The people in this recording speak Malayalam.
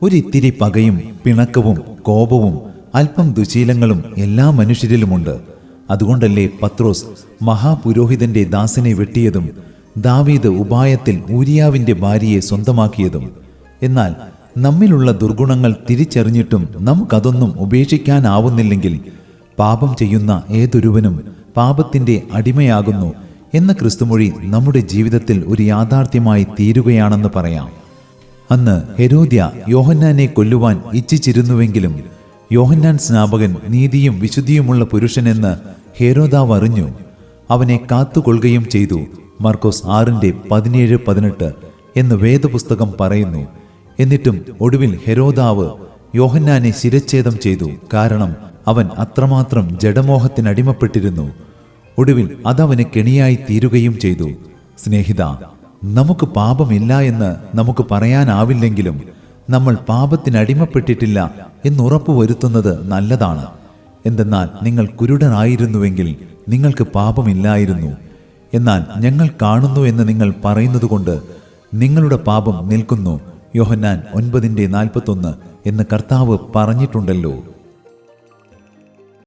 ഒരിത്തിരി പകയും പിണക്കവും കോപവും അല്പം ദുശീലങ്ങളും എല്ലാ മനുഷ്യരിലുമുണ്ട്. അതുകൊണ്ടല്ലേ പത്രോസ് മഹാപുരോഹിതന്റെ ദാസനെ വെട്ടിയതും ദാവീദ് ഉപായത്തിൽ ഊരിയാവിന്റെ ഭാര്യയെ സ്വന്തമാക്കിയതും? എന്നാൽ നമ്മിലുള്ള ദുർഗുണങ്ങൾ തിരിച്ചറിഞ്ഞിട്ടും നമുക്കതൊന്നും ഉപേക്ഷിക്കാനാവുന്നില്ലെങ്കിൽ പാപം ചെയ്യുന്ന ഏതൊരുവനും പാപത്തിന്റെ അടിമയാകുന്നു എന്ന ക്രിസ്തുമൊഴി നമ്മുടെ ജീവിതത്തിൽ ഒരു യാഥാർത്ഥ്യമായി തീരുകയാണെന്ന് പറയാം. അന്ന് ഹെരോദ്യ യോഹന്നാനെ കൊല്ലുവാൻ ഇച്ഛിച്ചിരുന്നുവെങ്കിലും യോഹന്നാൻ സ്നാപകൻ നീതിയും വിശുദ്ധിയുമുള്ള പുരുഷനെന്ന് ഹെരോദാവ് അറിഞ്ഞു. അവനെ കാത്തുകൊള്ളുകയും ചെയ്തു. മർക്കോസ് 6:17-18 എന്ന് വേദപുസ്തകം പറയുന്നു. എന്നിട്ടും ഒടുവിൽ ഹെരോദാവ് യോഹന്നാനെ ശിരച്ഛേദം ചെയ്തു. കാരണം അവൻ അത്രമാത്രം ജഡമോഹത്തിനടിമപ്പെട്ടിരുന്നു. ഒടുവിൽ അതവന് കെണിയായി തീരുകയും ചെയ്തു. സ്നേഹിത, നമുക്ക് പാപമില്ല എന്ന് നമുക്ക് പറയാനാവില്ലെങ്കിലും നമ്മൾ പാപത്തിനടിമപ്പെട്ടിട്ടില്ല എന്നുറപ്പുവരുത്തുന്നത് നല്ലതാണ്. എന്തെന്നാൽ നിങ്ങൾ കുരുടനായിരുന്നുവെങ്കിൽ നിങ്ങൾക്ക് പാപമില്ലായിരുന്നു. എന്നാൽ ഞങ്ങൾ കാണുന്നു എന്ന് നിങ്ങൾ പറയുന്നതുകൊണ്ട് നിങ്ങളുടെ പാപം നിൽക്കുന്നു. യോഹന്നാൻ 9:41 എന്ന് കർത്താവ് പറഞ്ഞിട്ടുണ്ടല്ലോ.